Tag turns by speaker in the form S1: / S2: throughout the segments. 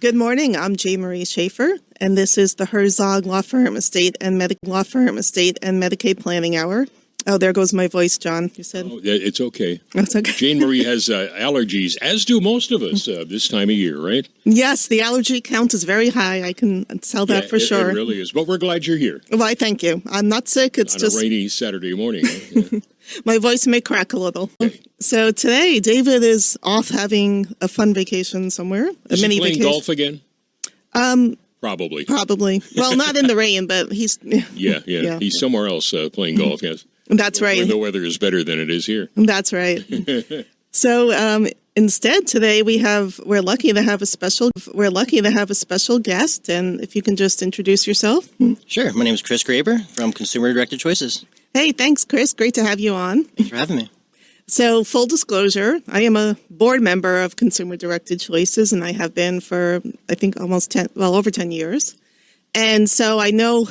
S1: Good morning. I'm J. Marie Schaefer, and this is the Herzog Law Firm Estate and Medicaid Planning Hour. Oh, there goes my voice, John. You said
S2: it's okay.
S1: That's okay.
S2: Jane Marie has allergies, as do most of us this time of year, right?
S1: Yes, the allergy count is very high. I can tell that for sure.
S2: It really is. But we're glad you're here.
S1: Well, I thank you. I'm not sick. It's
S2: on
S1: just
S2: a rainy Saturday morning. Yeah.
S1: My voice may crack a little. Okay. So today, David is off having a fun vacation somewhere.
S2: Is
S1: mini
S2: he playing
S1: vacation.
S2: golf again? Probably. Well, not in the rain, but he's...
S1: Yeah.
S2: He's somewhere else playing golf, yes.
S1: That's right.
S2: Where the weather is better than it is here.
S1: That's right. So instead today we're lucky to have a special guest, and if you can just introduce yourself.
S3: Sure. My name is Chris Graber from Consumer Directed Choices.
S1: Hey, thanks, Chris. Great to have you on.
S3: Thanks for having me.
S1: So, full disclosure, I am a board member of Consumer Directed Choices, and I have been for, I think, over 10 years. And so I know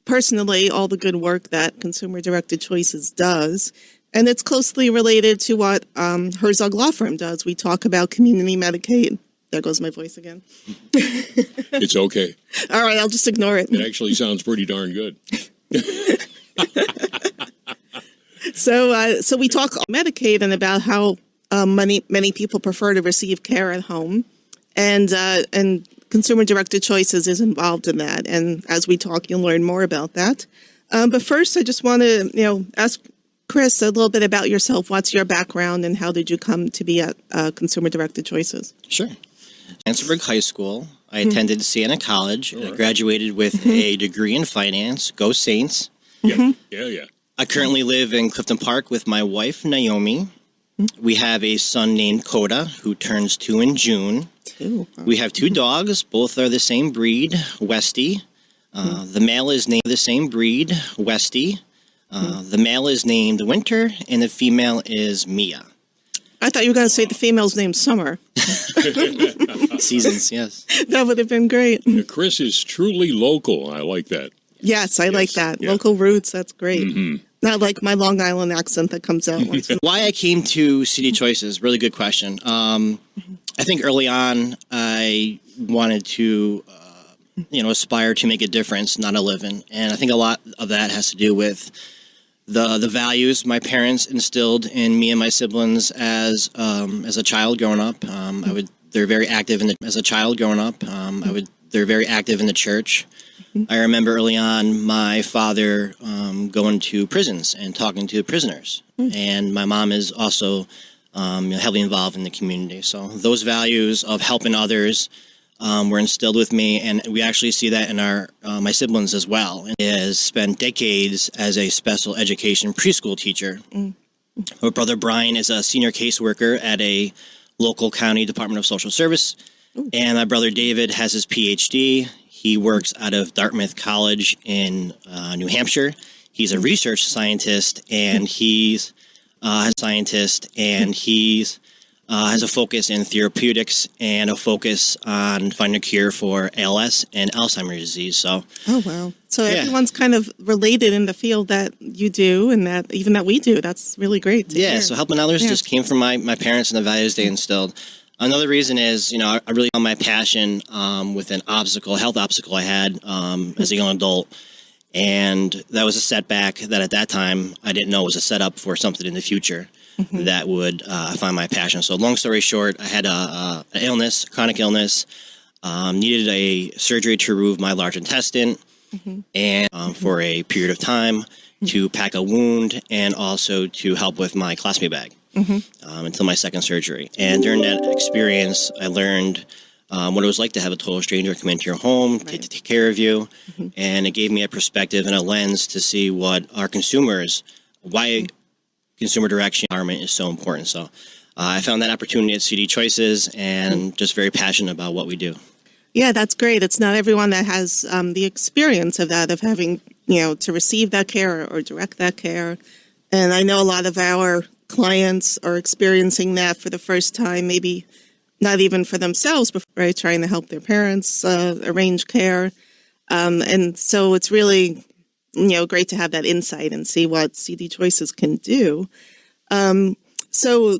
S1: personally all the good work that Consumer Directed Choices does, and it's closely related to what Herzog Law Firm does. We talk about community Medicaid. There goes my voice again.
S2: It's okay.
S1: All right, I'll just ignore it.
S2: It actually sounds pretty darn good.
S1: So we talk Medicaid and about how many people prefer to receive care at home, and Consumer Directed Choices is involved in that. And as we talk, you'll learn more about that. But first, I just want to ask Chris a little bit about yourself. What's your background, and how did you come to be at Consumer Directed Choices?
S3: Sure. Answerburg High School. I attended Siena College. I graduated with a degree in finance. Go Saints.
S2: Yeah.
S3: I currently live in Clifton Park with my wife, Naomi. We have a son named Coda, who turns 2 in June. We have 2 dogs. Both are the same breed, Westy. The male is named the same breed, Westy. The male is named Winter, and the female is Mia.
S1: I thought you were going to say the female's named Summer.
S3: Seasons, yes.
S1: That would have been great.
S2: Chris is truly local. I like that.
S1: Yes, I like that. Yeah. Local roots, that's great. Mm-hmm. Not like my Long Island accent that comes out once in a while.
S3: Why I came to CDChoices, really good question. I think early on I wanted to, aspire to make a difference, not a living. And I think a lot of that has to do with the values my parents instilled in me and my siblings as a child growing up. They're very active as a child growing up. They're very active in the church. I remember early on my father going to prisons and talking to prisoners. And my mom is also heavily involved in the community. So those values of helping others were instilled with me. And we actually see that in my siblings as well. He has spent decades as a special education preschool teacher. My brother Brian is a senior caseworker at a local county Department of Social Service. And my brother David has his PhD. He works out of Dartmouth College in New Hampshire. He's a research scientist, and he's has a focus in therapeutics and a focus on finding a cure for ALS and Alzheimer's disease. So,
S1: oh wow! So everyone's kind of related in the field that you do, and that even that we do. That's really great.
S3: Yeah. So helping others just came from my parents and the values they instilled. Another reason is, I really found my passion with an health obstacle I had as a young adult. And that was a setback that at that time I didn't know was a setup for something in the future that would find my passion. So long story short, I had an illness, chronic illness, needed a surgery to remove my large intestine and for a period of time to pack a wound and also to help with my colostomy bag. Until my second surgery. And during that experience, I learned what it was like to have a total stranger come into your home, take care of you. And it gave me a perspective and a lens to see what our why consumer direction environment is so important. So I found that opportunity at CDChoices and just very passionate about what we do.
S1: Yeah, that's great. It's not everyone that has the experience of that, of having, to receive that care or direct that care. And I know a lot of our clients are experiencing that for the first time, maybe not even for themselves, but trying to help their parents arrange care. And so it's really, great to have that insight and see what CDChoices can do. So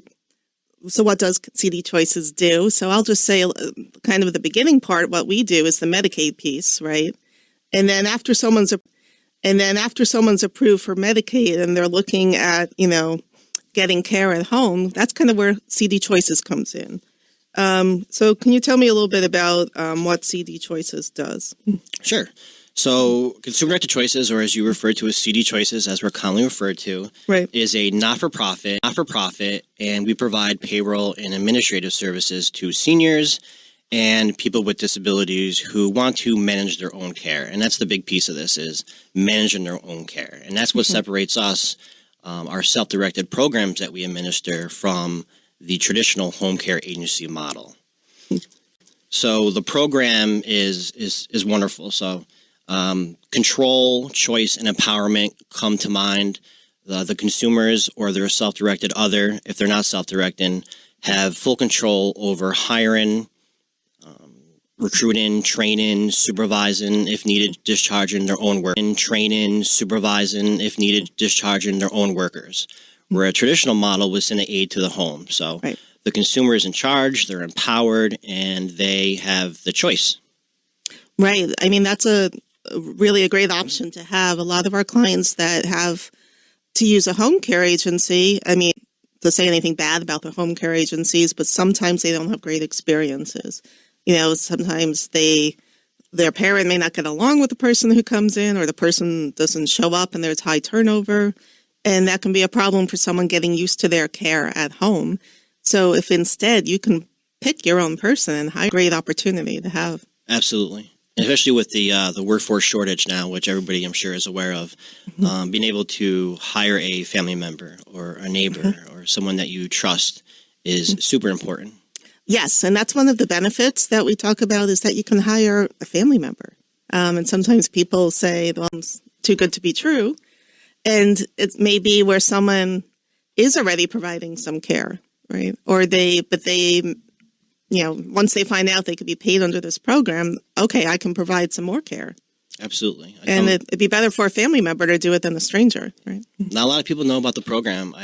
S1: what does CDChoices do? So I'll just say kind of the beginning part. What we do is the Medicaid piece, right? And then after someone's approved for Medicaid and they're looking at, getting care at home, that's kind of where CDChoices comes in. So can you tell me a little bit about what CDChoices does?
S3: Sure. So consumer-directed choices, or as you refer to as CDChoices, as we're commonly referred to,
S1: Right.
S3: is a not-for-profit, and we provide payroll and administrative services to seniors and people with disabilities who want to manage their own care. And that's the big piece of this, is managing their own care. And that's what separates us, our self-directed programs that we administer, from the traditional home care agency model. So the program is wonderful. So control, choice, and empowerment come to mind. The consumers or their self-directed other, if they're not self-directed, have full control over hiring, recruiting, training, supervising, if needed, discharging their own work, and training, supervising, if needed, discharging their own workers. Where a traditional model was in an aid to the home. So
S1: Right.
S3: the consumer is in charge, they're empowered, and they have the choice.
S1: Right. I mean, that's really a great option to have. A lot of our clients that have to use a home care agency, I mean, to say anything bad about the home care agencies, but sometimes they don't have great experiences. Sometimes their parent may not get along with the person who comes in, or the person doesn't show up and there's high turnover. And that can be a problem for someone getting used to their care at home. So if instead you can pick your own person, and hire, great opportunity to have.
S3: Absolutely. Especially with the workforce shortage now, which everybody I'm sure is aware of, being able to hire a family member or a neighbor or someone that you trust is super important.
S1: Yes, and that's one of the benefits that we talk about, is that you can hire a family member. And sometimes people say, well, it's too good to be true. And it may be where someone is already providing some care, right? Or once they find out they could be paid under this program, okay, I can provide some more care.
S3: Absolutely.
S1: And it'd be better for a family member to do it than a stranger, right?
S3: Not a lot of people know about the program.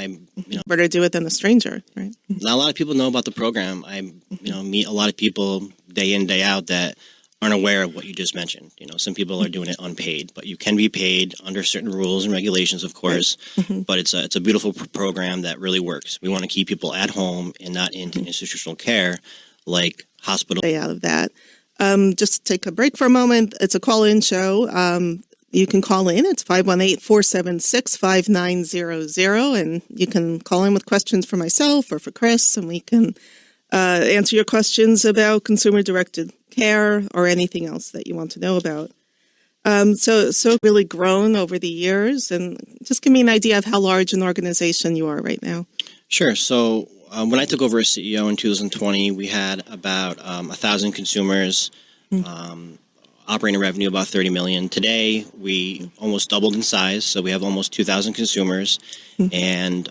S1: Better do it than a stranger, right?
S3: Not a lot of people know about the program. I meet a lot of people day in, day out that aren't aware of what you just mentioned. Some people are doing it unpaid, but you can be paid under certain rules and regulations, of course. Right. But it's a beautiful program that really works. We want to keep people at home and not into institutional care like hospital.
S1: Stay out of that. Just take a break for a moment. It's a call-in show. You can call in. It's 518-476-5900, and you can call in with questions for myself or for Chris, and we can answer your questions about consumer-directed care or anything else that you want to know about. So really grown over the years, and just give me an idea of how large an organization you are right now.
S3: Sure. So when I took over as CEO in 2020, we had about 1,000 consumers, operating revenue about $30 million. Today, we almost doubled in size, so we have almost 2,000 consumers, and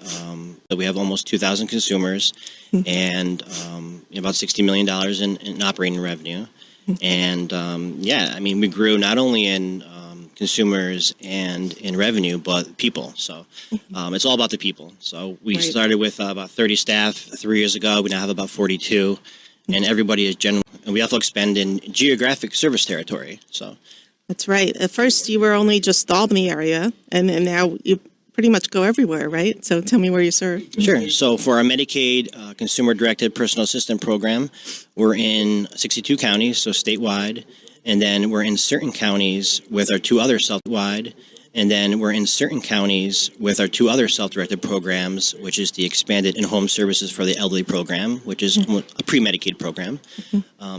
S3: about $60 million in operating revenue. And we grew not only in consumers and in revenue, but people. So it's all about the people. So we started with about 30 staff 3 years ago. We now have about 42, and everybody is general. And we also expand in geographic service territory. So
S1: that's right. At first, you were only just the Albany area, and now you pretty much go everywhere, right? So tell me where you serve.
S3: Sure. So for our Medicaid consumer-directed personal assistant program, we're in 62 counties, so statewide. And then we're in certain counties with our two other self-directed programs, which is the expanded in-home services for the elderly program, which is a pre-Medicaid program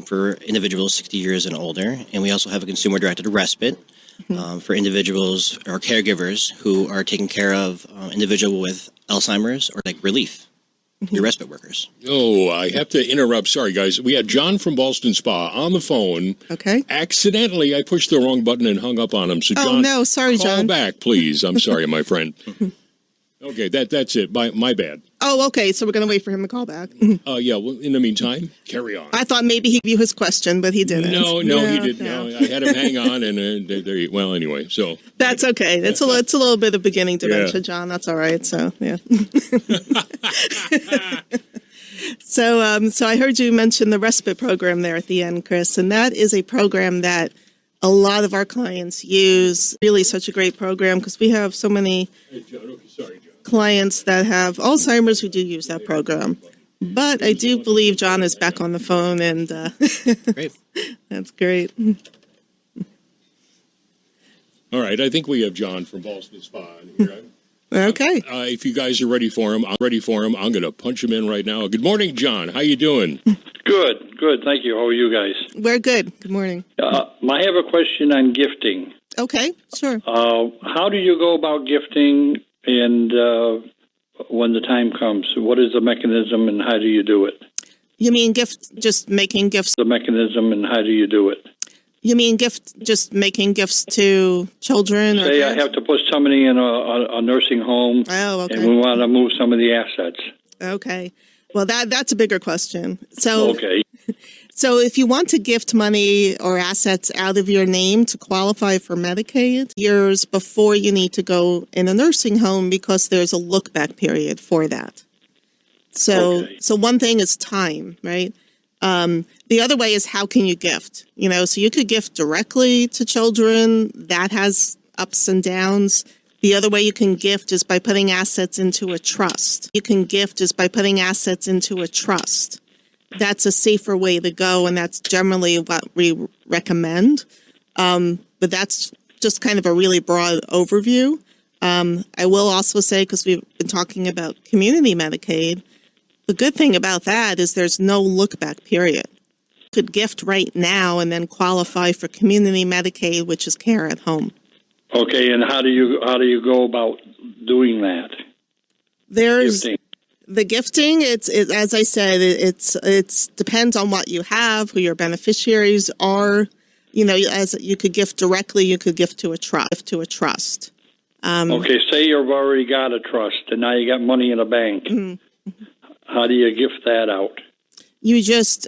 S3: for individuals 60 years and older. And we also have a consumer-directed respite for individuals or caregivers who are taking care of individuals with Alzheimer's or like relief. Your respite workers.
S2: Oh, I have to interrupt. Sorry, guys. We had John from Ballston Spa on the phone.
S1: Okay.
S2: Accidentally, I pushed the wrong button and hung up on him. So, John,
S1: no, sorry,
S2: call
S1: John.
S2: back, please. I'm sorry, my friend. Okay, that's it. My bad.
S1: Oh, okay. So we're going to wait for him to call back.
S2: Yeah, well, in the meantime, carry on.
S1: I thought maybe he'd view his question, but he didn't.
S2: No, he didn't. No, I had him hang on, and well, anyway, so.
S1: That's okay. It's a little bit of beginning dementia, John. That's all right. So, yeah. So I heard you mention the respite program there at the end, Chris, and that is a program that a lot of our clients use. Really such a great program because we have so many clients that have Alzheimer's who do use that program. But I do believe John is back on the phone, and
S3: Great.
S1: that's great.
S2: All right, I think we have John from Boston Spa here.
S1: Okay.
S2: If you guys are ready for him, I'm going to punch him in right now. Good morning, John. How you doing?
S4: Good. Thank you. How are you guys?
S1: We're good. Good morning.
S4: I have a question on gifting.
S1: Okay, sure.
S4: How do you go about gifting, and when the time comes? What is the mechanism, and how do you do it?
S1: You mean just making gifts?
S4: The mechanism, and how do you do it?
S1: You mean just making gifts to children?
S4: Say I have to put somebody in a nursing home,
S1: Oh, okay.
S4: and we want to move some of the assets.
S1: Okay. Well, that's a bigger question. So,
S4: Okay.
S1: So if you want to gift money or assets out of your name to qualify for Medicaid, years before you need to go in a nursing home because there's a look back period for that. So,
S4: Okay.
S1: so one thing is time, right? The other way is how can you gift? So you could gift directly to children. That has ups and downs. The other way you can gift is by putting assets into a trust. That's a safer way to go, and that's generally what we recommend. But that's just kind of a really broad overview. I will also say, because we've been talking about community Medicaid, the good thing about that is there's no look-back period. You could gift right now and then qualify for community Medicaid, which is care at home.
S4: Okay, and how do you go about doing that?
S1: There's
S4: Gifting.
S1: the gifting. It's as I said, it's depends on what you have, who your beneficiaries are. As you could gift directly, you could gift to a trust.
S4: Okay, say you've already got a trust, and now you got money in a bank.
S1: Mm-hmm.
S4: How do you gift that out?
S1: You just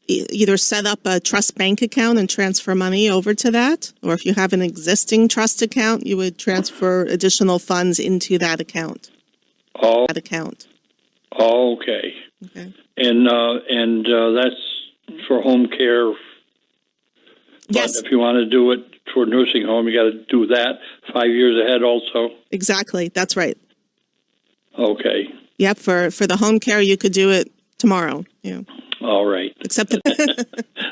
S1: either set up a trust bank account and transfer money over to that, or if you have an existing trust account, you would transfer additional funds into that account.
S4: Oh,
S1: Okay.
S4: okay. And that's for home care. But
S1: Yes,
S4: if you want to do it for nursing home, you got to do that 5 years ahead also.
S1: exactly. That's right.
S4: Okay.
S1: Yep. For the home care, you could do it tomorrow. Yeah.
S4: All right.
S1: Except that.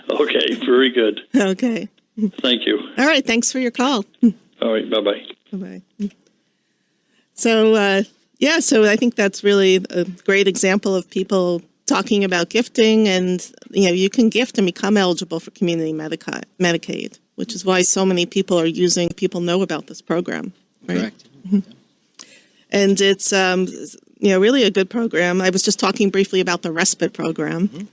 S4: Okay. Very good.
S1: Okay.
S4: Thank you.
S1: All right. Thanks for your call.
S4: All right. Bye-bye.
S1: Bye-bye. So, so I think that's really a great example of people talking about gifting, and you can gift and become eligible for community Medicaid, which is why so many people know about this program. Right?
S3: Correct.
S1: And it's really a good program. I was just talking briefly about the respite program,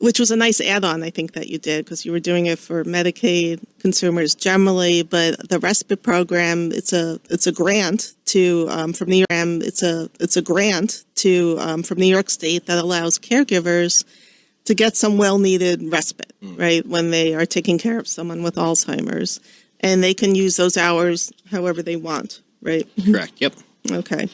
S1: which was a nice add-on, I think, that you did, because you were doing it for Medicaid consumers generally. But the respite program, it's a grant from New York. It's a grant from New York State that allows caregivers to get some well-needed respite, right, when they are taking care of someone with Alzheimer's, and they can use those hours however they want, right?
S3: Correct. Yep.
S1: Okay.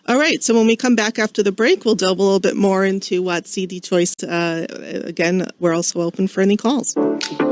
S1: All right. So when we come back after the break, we'll delve a little bit more into what CD Choice. Again, we're also open for any calls.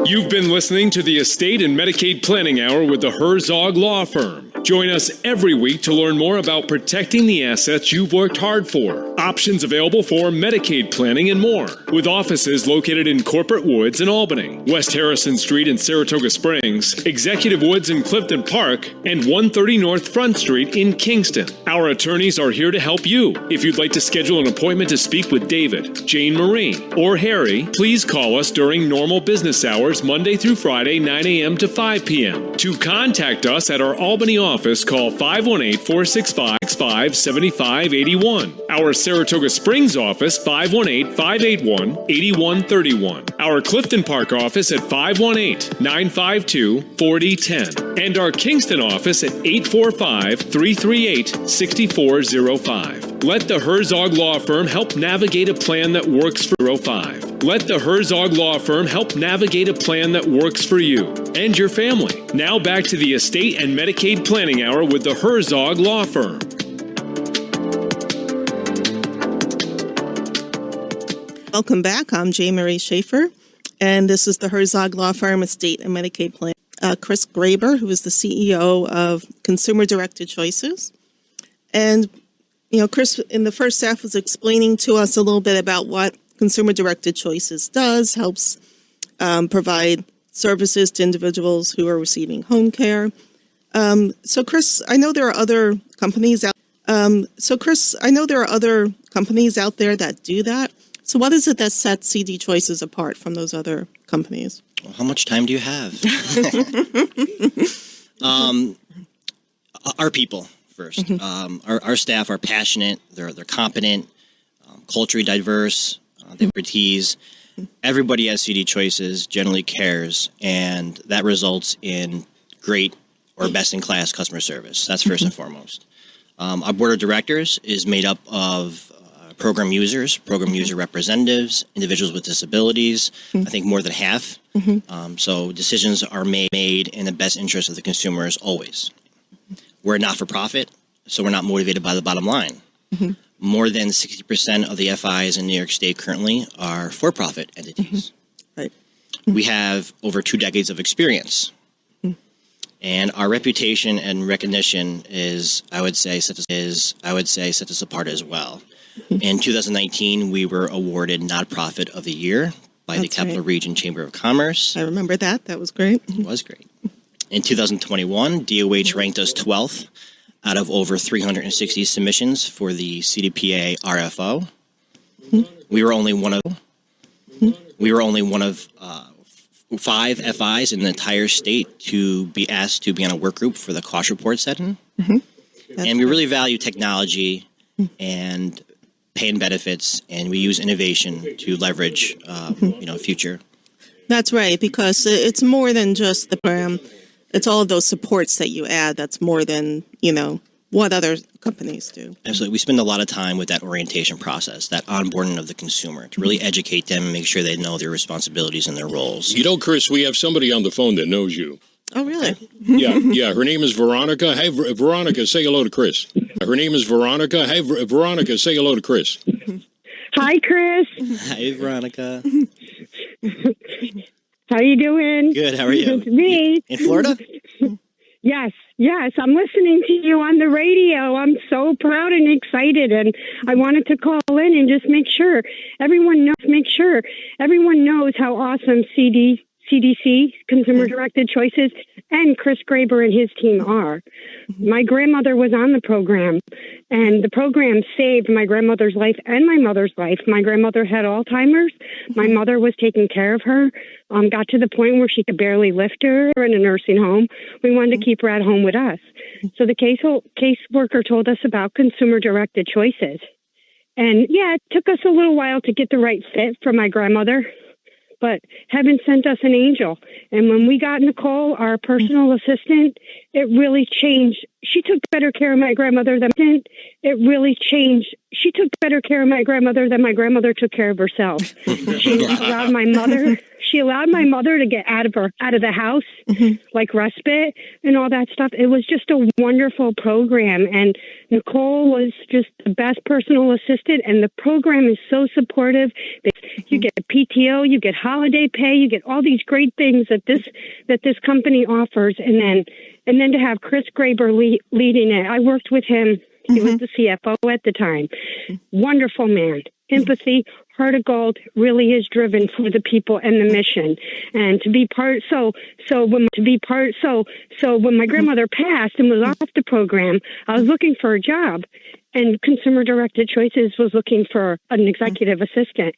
S5: You've been listening to the Estate and Medicaid Planning Hour with the Herzog Law Firm. Join us every week to learn more about protecting the assets you've worked hard for, options available for Medicaid planning, and more. With offices located in Corporate Woods in Albany, West Harrison Street in Saratoga Springs, Executive Woods in Clifton Park, and 130 North Front Street in Kingston. Our attorneys are here to help you. If you'd like to schedule an appointment to speak with David, Jane Marie, or Harry, please call us during normal business hours Monday through Friday, 9 a.m. to 5 p.m. To contact us at our Albany office, call 518-465-7581. Our Saratoga Springs office, 518-581-8131. Our Clifton Park office at 518-952-4010. And our Kingston office at 845-338-6405. Let the Herzog Law Firm help navigate a plan that works for 05. Let the Herzog Law Firm help navigate a plan that works for you and your family. Now back to the Estate and Medicaid Planning Hour with the Herzog Law Firm.
S1: Welcome back. I'm J. Marie Schaefer, and this is the Herzog Law Firm Estate and Medicaid Plan. Chris Graber, who is the CEO of Consumer Directed Choices. And, Chris, in the first half was explaining to us a little bit about what Consumer Directed Choices does, helps provide services to individuals who are receiving home care. So, Chris, I know there are other companies out. There that do that. So, what is it that sets CDChoices apart from those other companies?
S3: Well, how much time do you have? Our people first. Our staff are passionate. They're competent, culturally diverse. They have expertise. Everybody at CDChoices generally cares, and that results in great or best-in-class customer service. That's first and foremost. Our board of directors is made up of program users, program user representatives, individuals with disabilities, I think more than half. So decisions are made in the best interest of the consumers always. We're not-for-profit, so we're not motivated by the bottom line. More than 60% of the FIs in New York State currently are for-profit entities.
S1: Right.
S3: We have over 2 decades of experience. And our reputation and recognition is, I would say, set us apart as well. In 2019, we were awarded Nonprofit of the Year by the Capital Region Chamber of Commerce.
S1: I remember that. That was great.
S3: It was great. In 2021, DOH ranked us 12th out of over 360 submissions for the CDPA RFO. We were only one of 5 FIs in the entire state to be asked to be on a work group for the cost report setting. And we really value technology and pay and benefits, and we use innovation to leverage, future.
S1: That's right, because it's more than just the program. It's all of those supports that you add. That's more than, what other companies do.
S3: Absolutely. We spend a lot of time with that orientation process, that onboarding of the consumer, to really educate them and make sure they know their responsibilities and their roles.
S2: Chris, we have somebody on the phone that knows you.
S1: Oh, really?
S2: Yeah. Her name is Veronica. Hey, Veronica, say hello to Chris. Her name is Veronica. Hey, Veronica, say hello to Chris.
S6: Hi, Chris.
S3: Hi, Veronica.
S6: How you doing?
S3: Good. How are you?
S6: It's me.
S3: In Florida?
S6: Yes. I'm listening to you on the radio. I'm so proud and excited, and I wanted to call in and just make sure everyone knows how awesome CDC, Consumer Directed Choices, and Chris Graber and his team are. My grandmother was on the program, and the program saved my grandmother's life and my mother's life. My grandmother had Alzheimer's. My mother was taking care of her, got to the point where she could barely lift her in a nursing home. We wanted to keep her at home with us. So the caseworker told us about Consumer Directed Choices. And yeah, it took us a little while to get the right fit for my grandmother, but heaven sent us an angel. And when we got Nicole, our personal assistant, it really changed. She took better care of my grandmother than my grandmother took care of herself. She allowed my mother to get out of the house, like respite and all that stuff. It was just a wonderful program, and Nicole was just the best personal assistant, and the program is so supportive. You get PTO, you get holiday pay, you get all these great things that this company offers, and then to have Chris Graber leading it. I worked with him. He was the CFO at the time. Wonderful man. Empathy, heart of gold, really is driven for the people and the mission. And to be part, so when my grandmother passed and was off the program, I was looking for a job, and Consumer Directed Choices was looking for an executive assistant.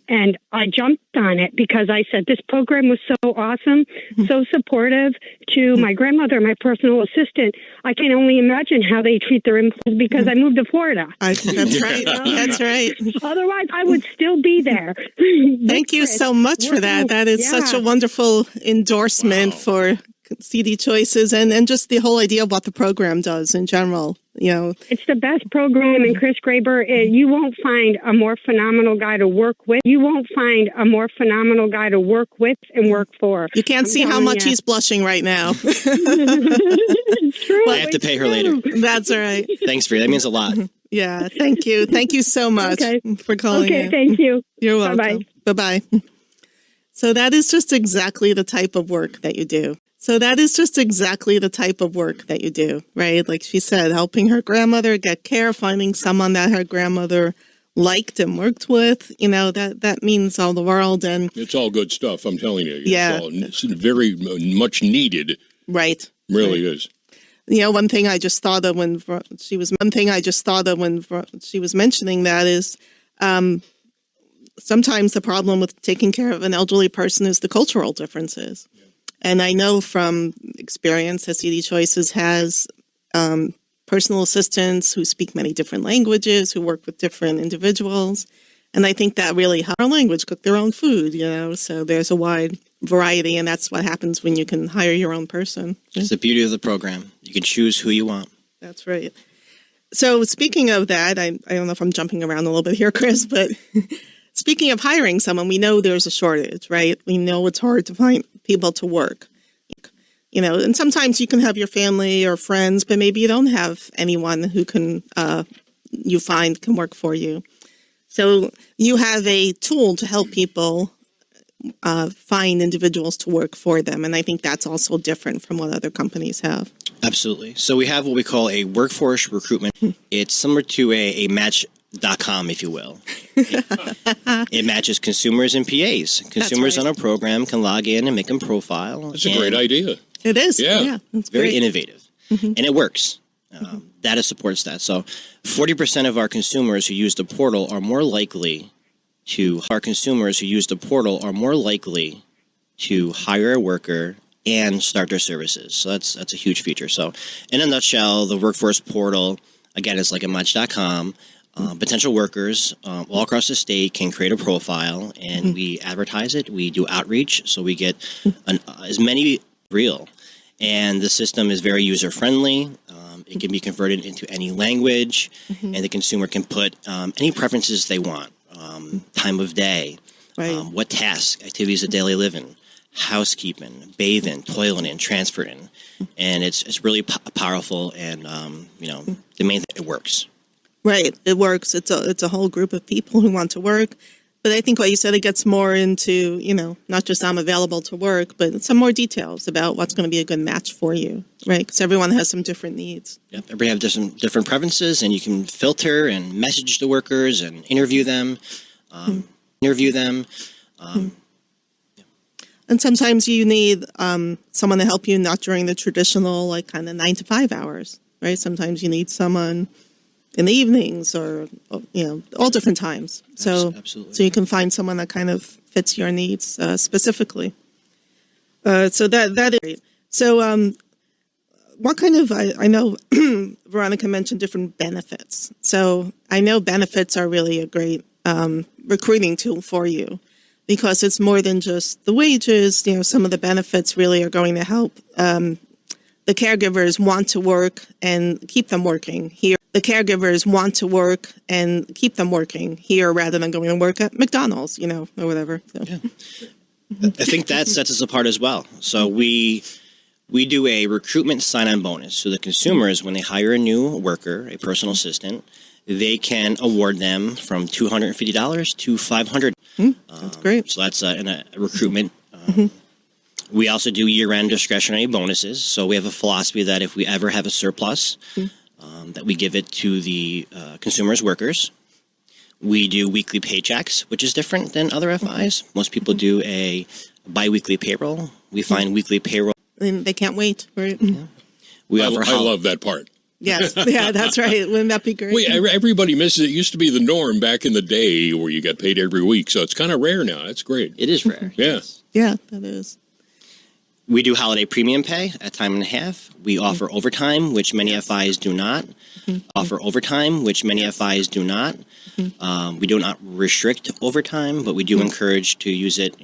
S6: And I jumped on it because I said this program was so awesome, so supportive to my grandmother, my personal assistant. I can only imagine how they treat their employees because I moved to Florida.
S1: That's right. That's right.
S6: Otherwise, I would still be there.
S1: Thank you so much for that. That is such a wonderful endorsement for CDChoices and just the whole idea of what the program does in general.
S6: It's the best program, and Chris Graber, you won't find a more phenomenal guy to work with. You won't find a more phenomenal guy to work with and work for.
S1: You can't see how much he's blushing right now.
S6: It's true.
S3: I have to pay her later.
S1: That's all right.
S3: Thanks, Free. That means a lot.
S1: Yeah, thank you. Thank you so much for calling
S6: Okay,
S1: in.
S6: thank you.
S1: You're welcome.
S6: Bye-bye.
S1: Bye-bye. So that is just exactly the type of work that you do. So that is just exactly the type of work that you do, right? Like she said, helping her grandmother get care, finding someone that her grandmother liked and worked with, that means all the world. And
S2: It's all good stuff, I'm telling you.
S1: Yeah.
S2: It's very much needed.
S1: right.
S2: Really is.
S1: One thing I just thought of when she was mentioning that is sometimes the problem with taking care of an elderly person is the cultural differences. Yeah. And I know from experience that CDChoices has personal assistants who speak many different languages, who work with different individuals. And I think that really helps our language, cook their own food, so there's a wide variety, and that's what happens when you can hire your own person.
S3: It's the beauty of the program. You can choose who you want.
S1: That's right. So speaking of that, I don't know if I'm jumping around a little bit here, Chris, but speaking of hiring someone, we know there's a shortage, right? We know it's hard to find people to work. And sometimes you can have your family or friends, but maybe you don't have anyone who can you find can work for you. So you have a tool to help people find individuals to work for them. And I think that's also different from what other companies have.
S3: Absolutely. So we have what we call a workforce recruitment. It's similar to a match.com, if you will. It matches consumers and PAs. Consumers
S1: right.
S3: on a program can log in and make a profile.
S2: That's a great idea.
S1: It is.
S2: Yeah.
S1: It's
S3: Very
S1: great.
S3: innovative. And it works. Data supports that. So 40% of our consumers who use the portal are more likely to hire a worker and start their services. So that's a huge feature. So in a nutshell, the workforce portal, again, is like a match.com. Potential workers all across the state can create a profile, and we advertise it. We do outreach, so we get as many real. And the system is very user-friendly. It can be converted into any language, and the consumer can put any preferences they want. Time of day,
S1: Right.
S3: What tasks, activities of daily living, housekeeping, bathing, toileting, transferring. And it's really powerful, and, the main thing, it works.
S1: Right. It works. It's a whole group of people who want to work. But I think what you said, it gets more into, not just I'm available to work, but some more details about what's going to be a good match for you, right? Because everyone has some different needs.
S3: Yep. Everybody have different preferences, and you can filter and message the workers and interview them.
S1: And sometimes you need someone to help you, not during the traditional, kind of 9 to 5 hours, right? Sometimes you need someone in the evenings or, all different times. So,
S3: Absolutely.
S1: So you can find someone that kind of fits your needs specifically. So that is great. So what kind of, I know Veronica mentioned different benefits. So I know benefits are really a great recruiting tool for you, because it's more than just the wages. Some of the benefits really are going to help the caregivers want to work and keep them working here. The caregivers want to work and keep them working here rather than going to work at McDonald's, or whatever. So.
S3: Yeah. I think that sets us apart as well. So we do a recruitment sign-on bonus. So the consumers, when they hire a new worker, a personal assistant, they can award them from $250 to $500.
S1: That's great.
S3: So that's in a recruitment. We also do year-end discretionary bonuses. So we have a philosophy that if we ever have a surplus, that we give it to the consumers' workers. We do weekly paychecks, which is different than other FIs. Most people do a biweekly payroll. We find weekly payroll.
S1: And they can't wait, right?
S3: Yeah.
S2: I love that part.
S1: Yes. Yeah, that's right. Wouldn't that be great?
S2: Wait, everybody misses it. It used to be the norm back in the day where you got paid every week. So it's kind of rare now. That's great.
S3: It is rare.
S2: Yeah.
S1: Yeah, that is.
S3: We do holiday premium pay at time and a half. We offer overtime, which many FIs do not. We do not restrict overtime, but we do encourage to use it,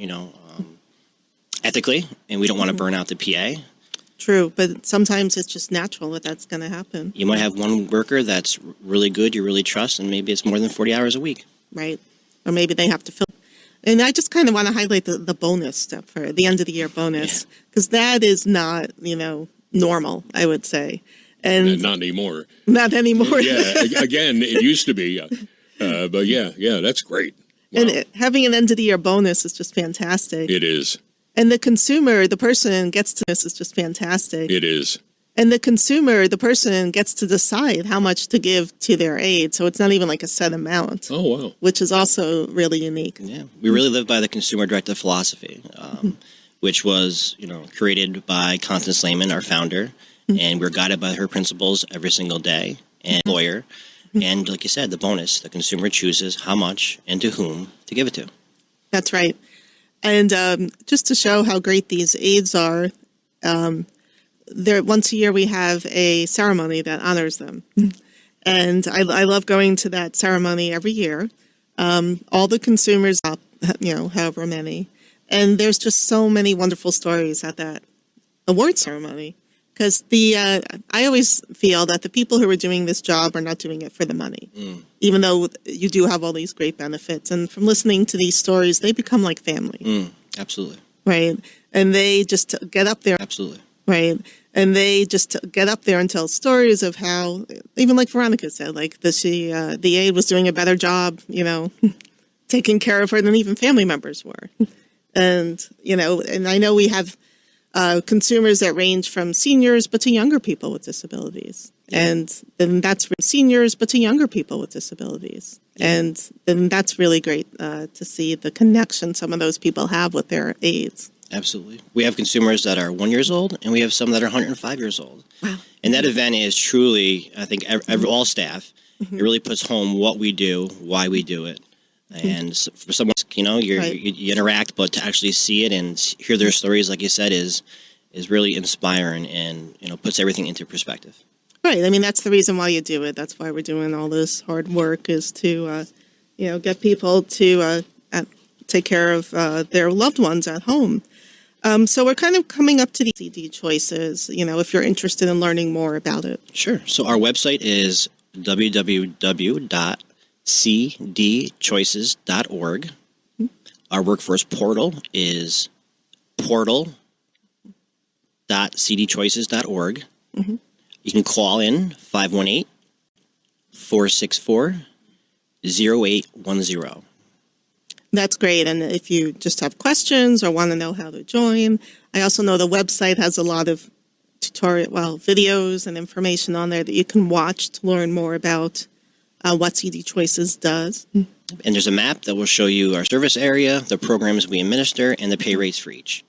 S3: ethically, and we don't want to burn out the PA.
S1: True, but sometimes it's just natural that that's going to happen.
S3: You might have one worker that's really good, you really trust, and maybe it's more than 40 hours a week.
S1: Right. Or maybe they have to fill. And I just kind of want to highlight the bonus step for the end of the year bonus, because that is not, normal, I would say. And
S2: Not anymore.
S1: not anymore.
S2: Yeah, again, it used to be. But yeah, that's great. Wow.
S1: And having an end of the year bonus is just fantastic.
S2: It is.
S1: And the consumer, the person gets to this is just fantastic.
S2: It is.
S1: And the consumer, the person gets to decide how much to give to their aid. So it's not even like a set amount.
S2: Oh, wow.
S1: Which is also really unique.
S3: Yeah, we really live by the consumer-directed philosophy, which was, created by Constance Lehman, our founder, and we're guided by her principles every single day. And lawyer, and like you said, the bonus, the consumer chooses how much and to whom to give it to.
S1: That's right. And just to show how great these aids are, there once a year we have a ceremony that honors them. And I love going to that ceremony every year. All the consumers up, however many. And there's just so many wonderful stories at that award ceremony. Because I always feel that the people who are doing this job are not doing it for the money, even though you do have all these great benefits. And from listening to these stories, they become like family.
S3: Absolutely.
S1: Right. And they just get up there.
S3: Absolutely.
S1: Right. And they just get up there and tell stories of how, even like Veronica said, like the aide was doing a better job, taking care of her than even family members were. And, and I know we have consumers that range from seniors but to younger people with disabilities. And then that's from seniors but to younger people with disabilities. And then that's really great to see the connection some of those people have with their aides.
S3: Absolutely. We have consumers that are 1 year old, and we have some that are 105 years old.
S1: Wow.
S3: And that event is truly, I think, all staff, it really puts home what we do, why we do it. And for someone, you interact, but to actually see it and hear their stories, like you said, is really inspiring and, puts everything into perspective.
S1: Right. I mean, that's the reason why you do it. That's why we're doing all this hard work is to, get people to take care of their loved ones at home. So we're kind of coming up to the CDChoices, if you're interested in learning more about it.
S3: Sure. So our website is www.cdchoices.org. Our workforce portal is portal.cdchoices.org. You can call in 518-464-0810.
S1: That's great. And if you just have questions or want to know how to join, I also know the website has a lot of videos and information on there that you can watch to learn more about what CDChoices does.
S3: And there's a map that will show you our service area, the programs we administer, and the pay rates for each.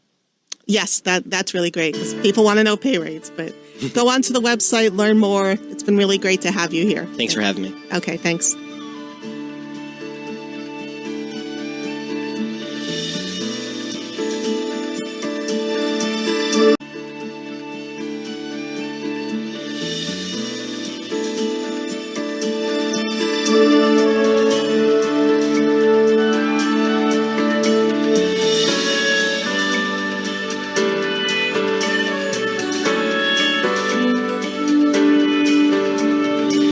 S1: Yes, that's really great because people want to know pay rates. But go onto the website, learn more. It's been really great to have you here.
S3: Thanks for having me.
S1: Okay, thanks.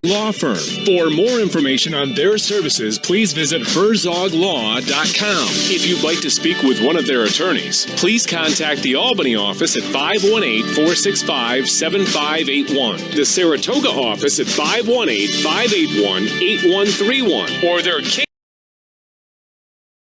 S5: Law Firm. For more information on their services, please visit herzoglaw.com. If you'd like to speak with one of their attorneys, please contact the Albany office at 518-465-7581, the Saratoga office at 518-581-8131, or their